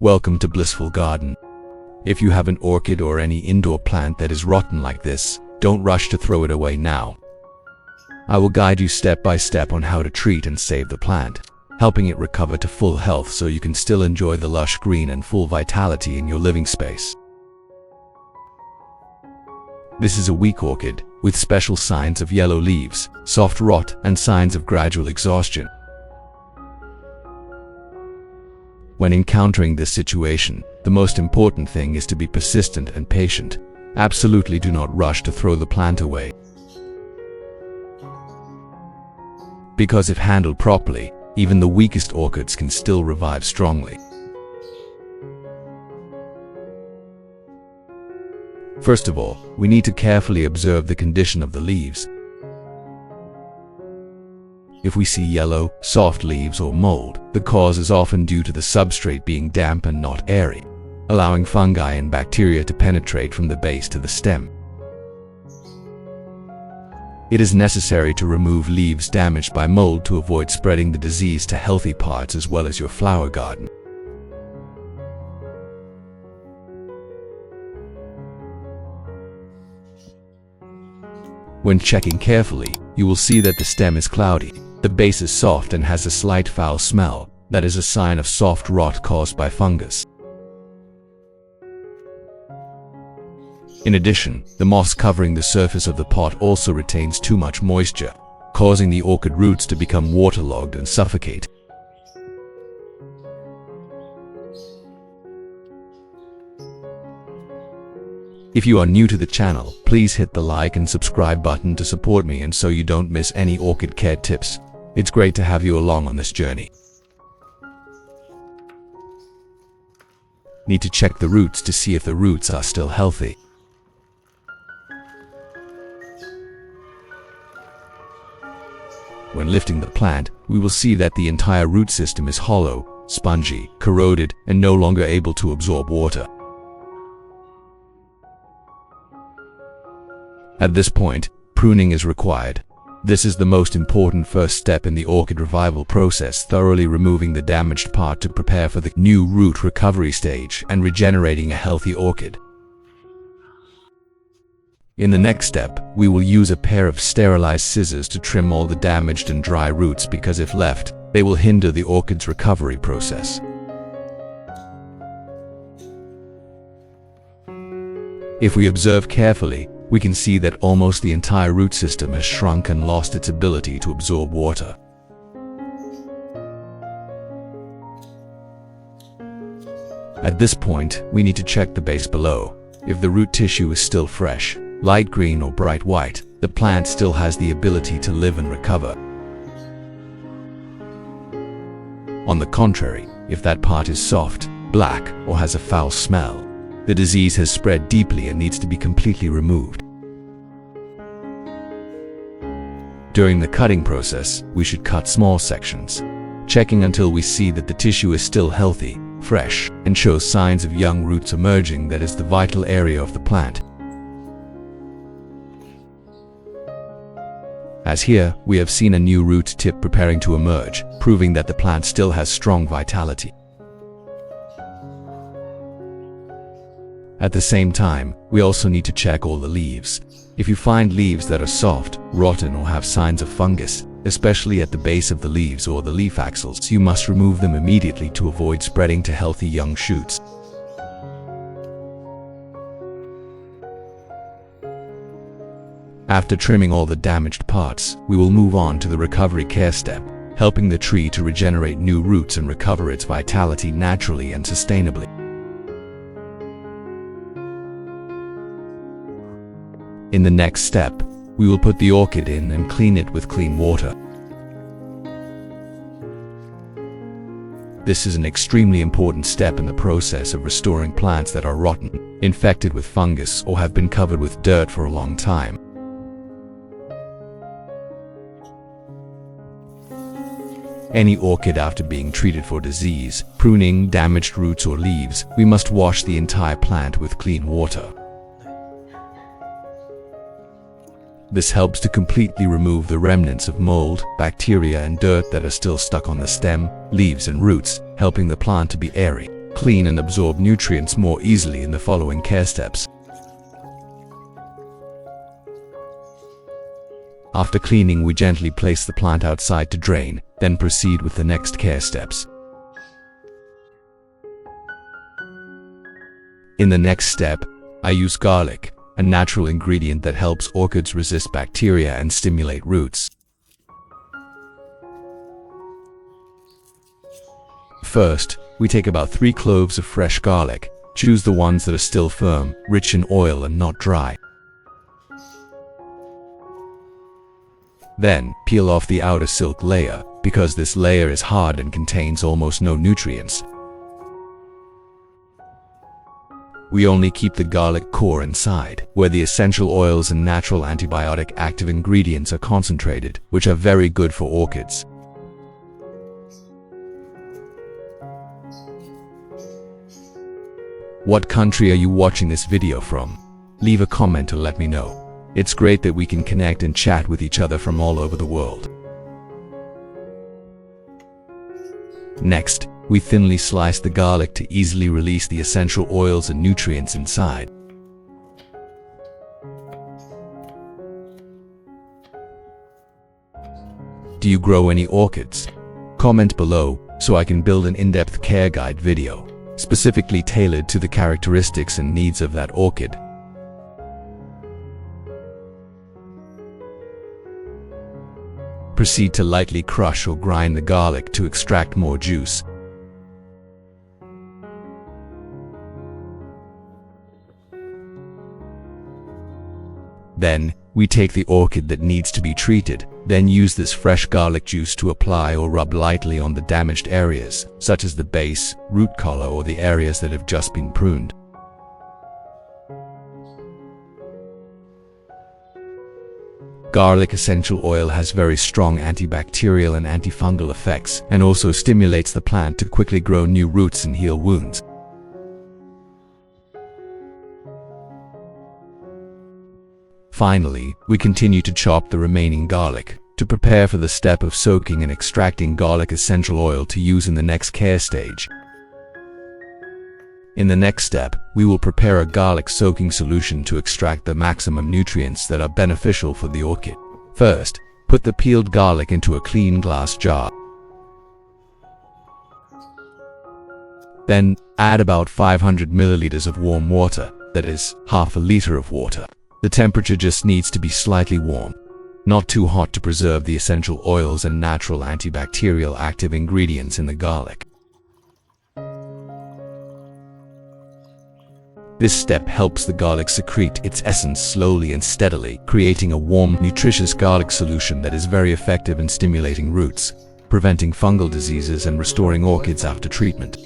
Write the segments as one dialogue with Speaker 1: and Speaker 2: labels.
Speaker 1: Welcome to Blissful Garden. If you have an orchid or any indoor plant that is rotten like this, don't rush to throw it away now. I will guide you step by step on how to treat and save the plant, helping it recover to full health so you can still enjoy the lush green and full vitality in your living space. This is a weak orchid with special signs of yellow leaves, soft rot, and signs of gradual exhaustion. When encountering this situation, the most important thing is to be persistent and patient. Absolutely do not rush to throw the plant away. Because if handled properly, even the weakest orchids can still revive strongly. First of all, we need to carefully observe the condition of the leaves. If we see yellow, soft leaves or mold, the cause is often due to the substrate being damp and not airy, allowing fungi and bacteria to penetrate from the base to the stem. It is necessary to remove leaves damaged by mold to avoid spreading the disease to healthy parts as well as your flower garden. When checking carefully, you will see that the stem is cloudy, the base is soft and has a slight foul smell. That is a sign of soft rot caused by fungus. In addition, the moss covering the surface of the pot also retains too much moisture, causing the orchid roots to become waterlogged and suffocate. If you are new to the channel, please hit the like and subscribe button to support me and so you don't miss any orchid care tips. It's great to have you along on this journey. Need to check the roots to see if the roots are still healthy. When lifting the plant, we will see that the entire root system is hollow, spongy, corroded, and no longer able to absorb water. At this point, pruning is required. This is the most important first step in the orchid revival process, thoroughly removing the damaged part to prepare for the new root recovery stage and regenerating a healthy orchid. In the next step, we will use a pair of sterilized scissors to trim all the damaged and dry roots because if left, they will hinder the orchid's recovery process. If we observe carefully, we can see that almost the entire root system has shrunk and lost its ability to absorb water. At this point, we need to check the base below. If the root tissue is still fresh, light green or bright white, the plant still has the ability to live and recover. On the contrary, if that part is soft, black, or has a foul smell, the disease has spread deeply and needs to be completely removed. During the cutting process, we should cut small sections, checking until we see that the tissue is still healthy, fresh, and shows signs of young roots emerging. That is the vital area of the plant. As here, we have seen a new root tip preparing to emerge, proving that the plant still has strong vitality. At the same time, we also need to check all the leaves. If you find leaves that are soft, rotten, or have signs of fungus, especially at the base of the leaves or the leaf axils, you must remove them immediately to avoid spreading to healthy young shoots. After trimming all the damaged parts, we will move on to the recovery care step, helping the tree to regenerate new roots and recover its vitality naturally and sustainably. In the next step, we will put the orchid in and clean it with clean water. This is an extremely important step in the process of restoring plants that are rotten, infected with fungus, or have been covered with dirt for a long time. Any orchid after being treated for disease, pruning, damaged roots or leaves, we must wash the entire plant with clean water. This helps to completely remove the remnants of mold, bacteria and dirt that are still stuck on the stem, leaves and roots, helping the plant to be airy, clean and absorb nutrients more easily in the following care steps. After cleaning, we gently place the plant outside to drain, then proceed with the next care steps. In the next step, I use garlic, a natural ingredient that helps orchids resist bacteria and stimulate roots. First, we take about 3 cloves of fresh garlic. Choose the ones that are still firm, rich in oil and not dry. Then, peel off the outer silk layer, because this layer is hard and contains almost no nutrients. We only keep the garlic core inside, where the essential oils and natural antibiotic active ingredients are concentrated, which are very good for orchids. What country are you watching this video from? Leave a comment to let me know. It's great that we can connect and chat with each other from all over the world. Next, we thinly slice the garlic to easily release the essential oils and nutrients inside. Do you grow any orchids? Comment below so I can build an in-depth care guide video, specifically tailored to the characteristics and needs of that orchid. Proceed to lightly crush or grind the garlic to extract more juice. Then, we take the orchid that needs to be treated, then use this fresh garlic juice to apply or rub lightly on the damaged areas, such as the base, root collar, or the areas that have just been pruned. Garlic essential oil has very strong antibacterial and antifungal effects, and also stimulates the plant to quickly grow new roots and heal wounds. Finally, we continue to chop the remaining garlic, to prepare for the step of soaking and extracting garlic essential oil to use in the next care stage. In the next step, we will prepare a garlic soaking solution to extract the maximum nutrients that are beneficial for the orchid. First, put the peeled garlic into a clean glass jar. Then, add about 500 milliliters of warm water, that is, half a liter of water. The temperature just needs to be slightly warm, not too hot to preserve the essential oils and natural antibacterial active ingredients in the garlic. This step helps the garlic secrete its essence slowly and steadily, creating a warm, nutritious garlic solution that is very effective in stimulating roots, preventing fungal diseases and restoring orchids after treatment.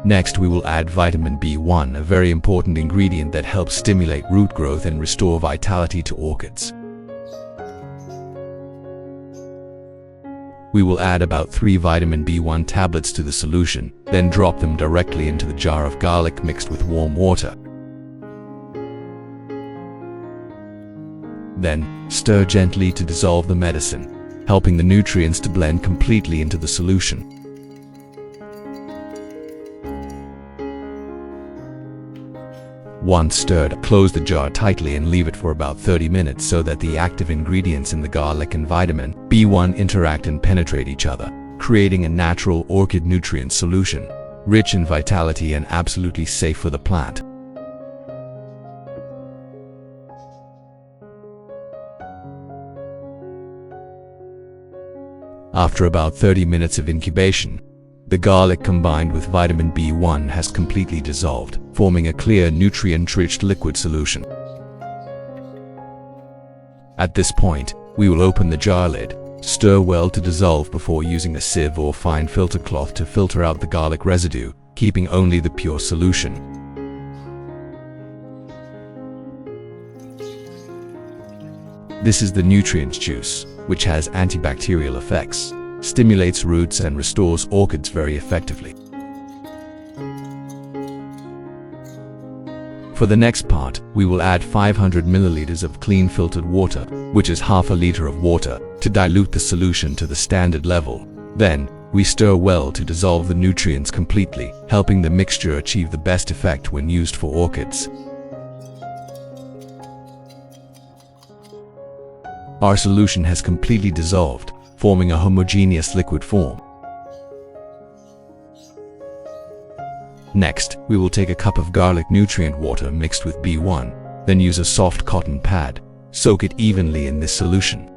Speaker 1: Next, we will add vitamin B1, a very important ingredient that helps stimulate root growth and restore vitality to orchids. We will add about 3 vitamin B1 tablets to the solution, then drop them directly into the jar of garlic mixed with warm water. Then, stir gently to dissolve the medicine, helping the nutrients to blend completely into the solution. Once stirred, close the jar tightly and leave it for about 30 minutes so that the active ingredients in the garlic and vitamin B1 interact and penetrate each other, creating a natural orchid nutrient solution, rich in vitality and absolutely safe for the plant. After about 30 minutes of incubation, the garlic combined with vitamin B1 has completely dissolved, forming a clear nutrient-rich liquid solution. At this point, we will open the jar lid, stir well to dissolve before using a sieve or fine filter cloth to filter out the garlic residue, keeping only the pure solution. This is the nutrient juice, which has antibacterial effects, stimulates roots and restores orchids very effectively. For the next part, we will add 500 milliliters of clean filtered water, which is half a liter of water, to dilute the solution to the standard level. Then, We stir well to dissolve the nutrients completely, helping the mixture achieve the best effect when used for orchids. Our solution has completely dissolved, forming a homogeneous liquid form. Next, we will take a cup of garlic nutrient water mixed with B1, then use a soft cotton pad. Soak it evenly in this solution.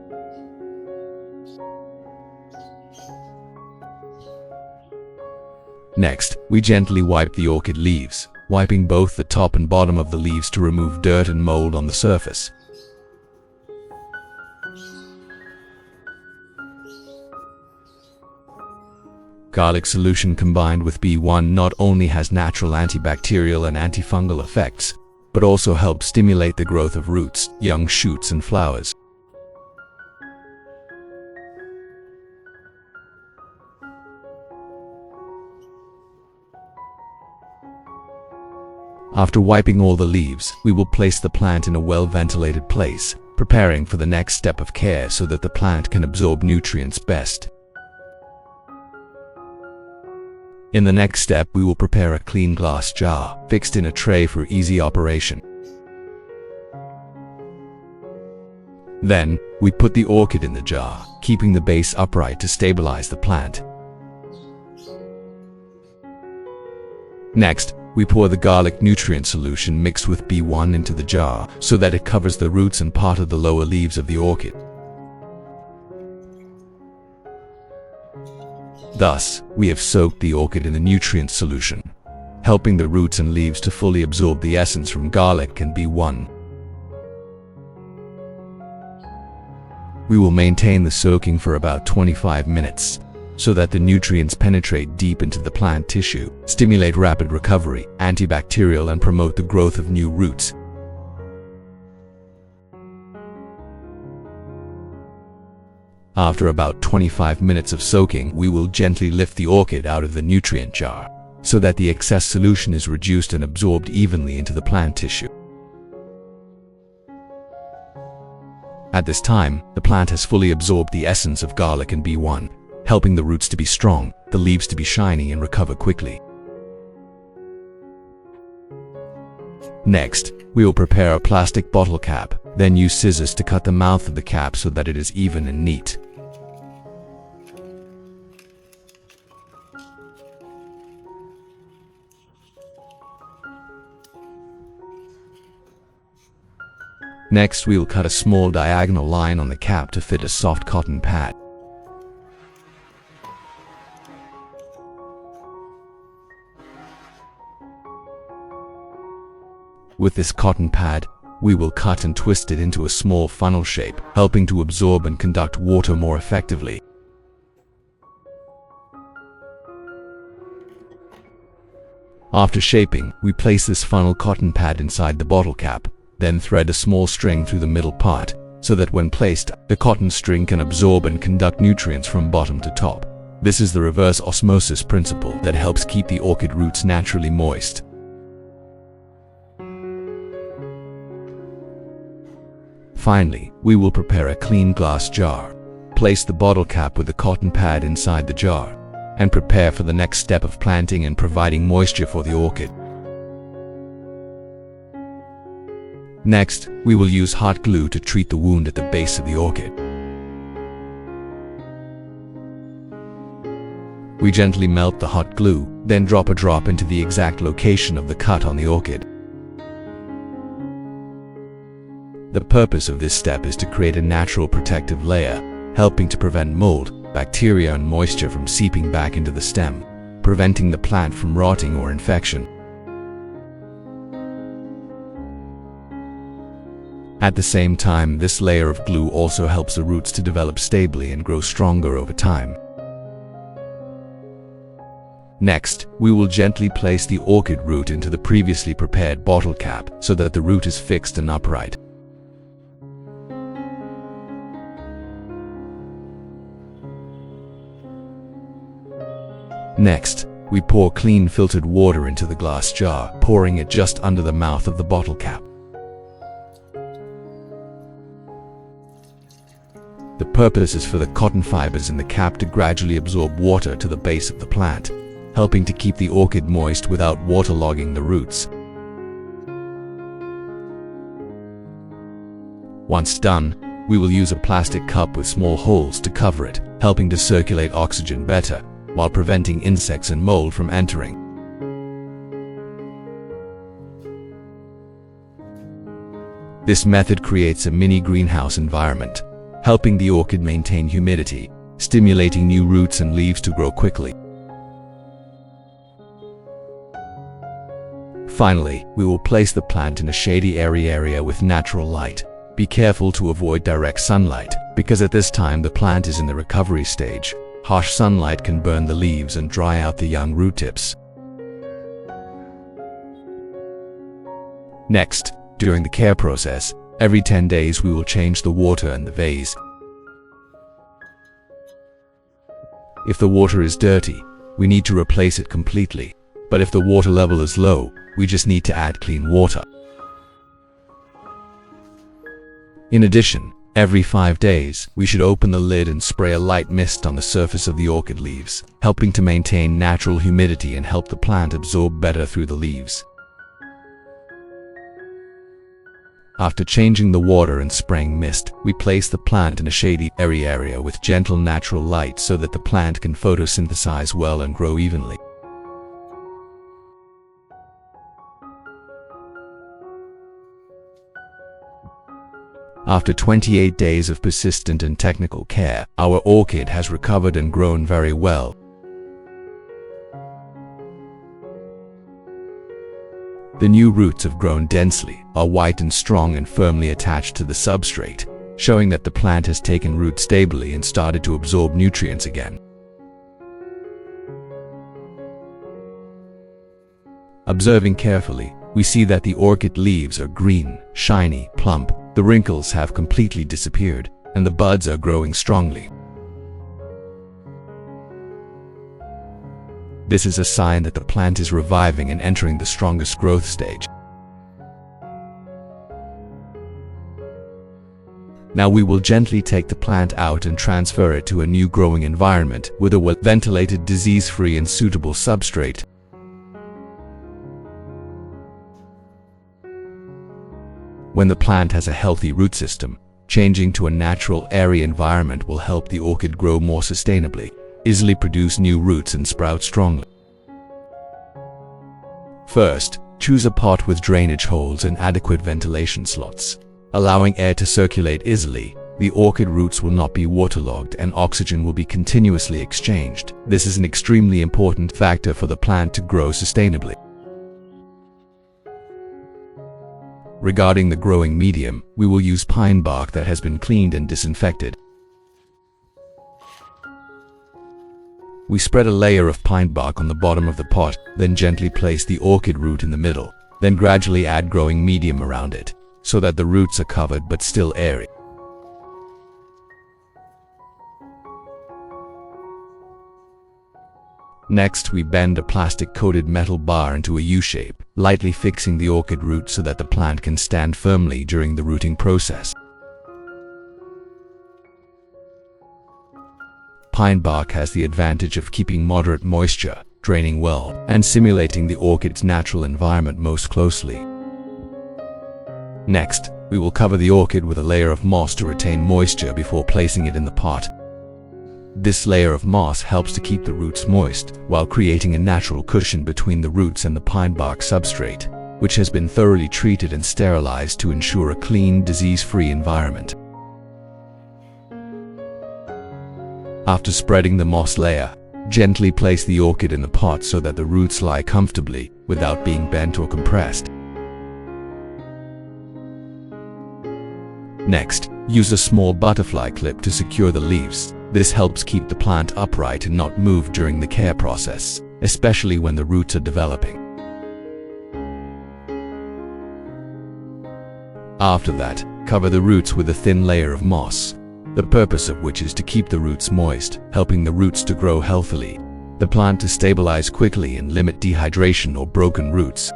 Speaker 1: Next, we gently wipe the orchid leaves, wiping both the top and bottom of the leaves to remove dirt and mold on the surface. Garlic solution combined with B1 not only has natural antibacterial and antifungal effects, but also helps stimulate the growth of roots, young shoots, and flowers. After wiping all the leaves, we will place the plant in a well-ventilated place, preparing for the next step of care so that the plant can absorb nutrients best. In the next step, we will prepare a clean glass jar, fixed in a tray for easy operation. Then, we put the orchid in the jar, keeping the base upright to stabilize the plant. Next, we pour the garlic nutrient solution mixed with B1 into the jar so that it covers the roots and part of the lower leaves of the orchid. Thus, we have soaked the orchid in the nutrient solution, helping the roots and leaves to fully absorb the essence from garlic and B1. We will maintain the soaking for about 25 minutes, so that the nutrients penetrate deep into the plant tissue, stimulate rapid recovery, antibacterial, and promote the growth of new roots. After about 25 minutes of soaking, we will gently lift the orchid out of the nutrient jar, so that the excess solution is reduced and absorbed evenly into the plant tissue. At this time, the plant has fully absorbed the essence of garlic and B1, helping the roots to be strong, the leaves to be shiny, and recover quickly. Next, we will prepare a plastic bottle cap, then use scissors to cut the mouth of the cap so that it is even and neat. Next, we will cut a small diagonal line on the cap to fit a soft cotton pad. With this cotton pad, we will cut and twist it into a small funnel shape, helping to absorb and conduct water more effectively. After shaping, we place this funnel cotton pad inside the bottle cap, then thread a small string through the middle part, so that when placed, the cotton string can absorb and conduct nutrients from bottom to top. This is the reverse osmosis principle that helps keep the orchid roots naturally moist. Finally, we will prepare a clean glass jar. Place the bottle cap with the cotton pad inside the jar, and prepare for the next step of planting and providing moisture for the orchid. Next, we will use hot glue to treat the wound at the base of the orchid. We gently melt the hot glue, then drop a drop into the exact location of the cut on the orchid. The purpose of this step is to create a natural protective layer, helping to prevent mold, bacteria, and moisture from seeping back into the stem, preventing the plant from rotting or infection. At the same time, this layer of glue also helps the roots to develop stably and grow stronger over time. Next, we will gently place the orchid root into the previously prepared bottle cap so that the root is fixed and upright. Next, we pour clean filtered water into the glass jar, pouring it just under the mouth of the bottle cap. The purpose is for the cotton fibers in the cap to gradually absorb water to the base of the plant, helping to keep the orchid moist without waterlogging the roots. Once done, we will use a plastic cup with small holes to cover it, helping to circulate oxygen better, while preventing insects and mold from entering. This method creates a mini greenhouse environment, helping the orchid maintain humidity, stimulating new roots and leaves to grow quickly. Finally, we will place the plant in a shady area with natural light. Be careful to avoid direct sunlight, because at this time the plant is in the recovery stage. Harsh sunlight can burn the leaves and dry out the young root tips. Next, during the care process, every 10 days we will change the water in the vase. If the water is dirty, we need to replace it completely, but if the water level is low, we just need to add clean water. In addition, every 5 days, we should open the lid and spray a light mist on the surface of the orchid leaves, helping to maintain natural humidity and help the plant absorb better through the leaves. After changing the water and spraying mist, we place the plant in a shady area with gentle natural light so that the plant can photosynthesize well and grow evenly. After 28 days of persistent and technical care, our orchid has recovered and grown very well. The new roots have grown densely, are white and strong and firmly attached to the substrate, showing that the plant has taken root stably and started to absorb nutrients again. Observing carefully, we see that the orchid leaves are green, shiny, plump. The wrinkles have completely disappeared, and the buds are growing strongly. This is a sign that the plant is reviving and entering the strongest growth stage. Now we will gently take the plant out and transfer it to a new growing environment with a well-ventilated, disease-free and suitable substrate. When the plant has a healthy root system, changing to a natural, airy environment will help the orchid grow more sustainably, easily produce new roots and sprout strongly. First, choose a pot with drainage holes and adequate ventilation slots. Allowing air to circulate easily, the orchid roots will not be waterlogged and oxygen will be continuously exchanged. This is an extremely important factor for the plant to grow sustainably. Regarding the growing medium, we will use pine bark that has been cleaned and disinfected. We spread a layer of pine bark on the bottom of the pot, then gently place the orchid root in the middle, then gradually add growing medium around it, so that the roots are covered but still airy. Next, we bend a plastic-coated metal bar into a U-shape, lightly fixing the orchid root so that the plant can stand firmly during the rooting process. Pine bark has the advantage of keeping moderate moisture, draining well, and simulating the orchid's natural environment most closely. Next, we will cover the orchid with a layer of moss to retain moisture before placing it in the pot. This layer of moss helps to keep the roots moist, while creating a natural cushion between the roots and the pine bark substrate, which has been thoroughly treated and sterilized to ensure a clean, disease-free environment. After spreading the moss layer, gently place the orchid in the pot so that the roots lie comfortably, without being bent or compressed. Next, use a small butterfly clip to secure the leaves. This helps keep the plant upright and not move during the care process, especially when the roots are developing. After that, cover the roots with a thin layer of moss, the purpose of which is to keep the roots moist, helping the roots to grow healthily, the plant to stabilize quickly and limit dehydration or broken roots.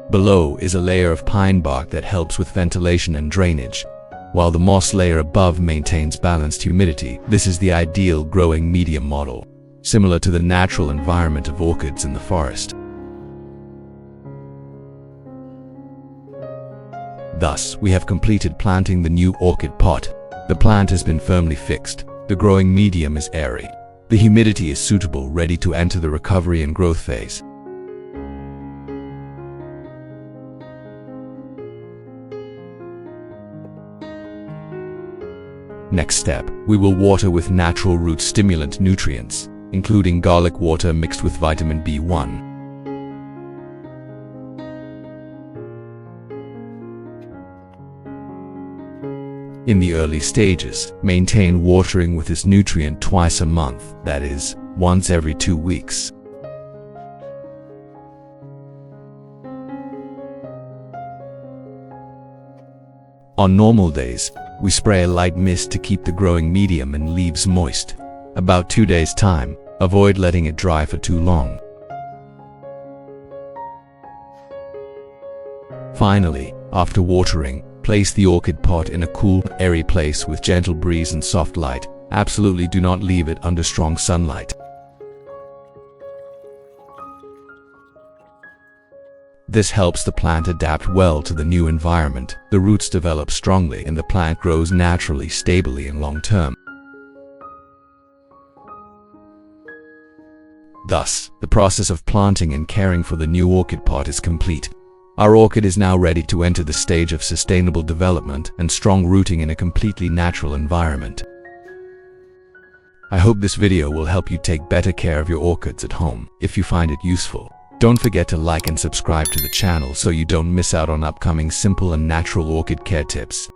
Speaker 1: Below is a layer of pine bark that helps with ventilation and drainage. while the moss layer above maintains balanced humidity. This is the ideal growing medium model, similar to the natural environment of orchids in the forest. Thus, we have completed planting the new orchid pot. The plant has been firmly fixed. The growing medium is airy. The humidity is suitable, ready to enter the recovery and growth phase. Next step, we will water with natural root stimulant nutrients, including garlic water mixed with vitamin B1. In the early stages, maintain watering with this nutrient twice a month, that is, once every 2 weeks. On normal days, we spray a light mist to keep the growing medium and leaves moist. About 2 days' time, avoid letting it dry for too long. Finally, after watering, place the orchid pot in a cool, airy place with gentle breeze and soft light. Absolutely do not leave it under strong sunlight. This helps the plant adapt well to the new environment. The roots develop strongly and the plant grows naturally, stably and long term. Thus, the process of planting and caring for the new orchid pot is complete. Our orchid is now ready to enter the stage of sustainable development and strong rooting in a completely natural environment. I hope this video will help you take better care of your orchids at home. If you find it useful, don't forget to like and subscribe to the channel so you don't miss out on upcoming simple and natural orchid care tips.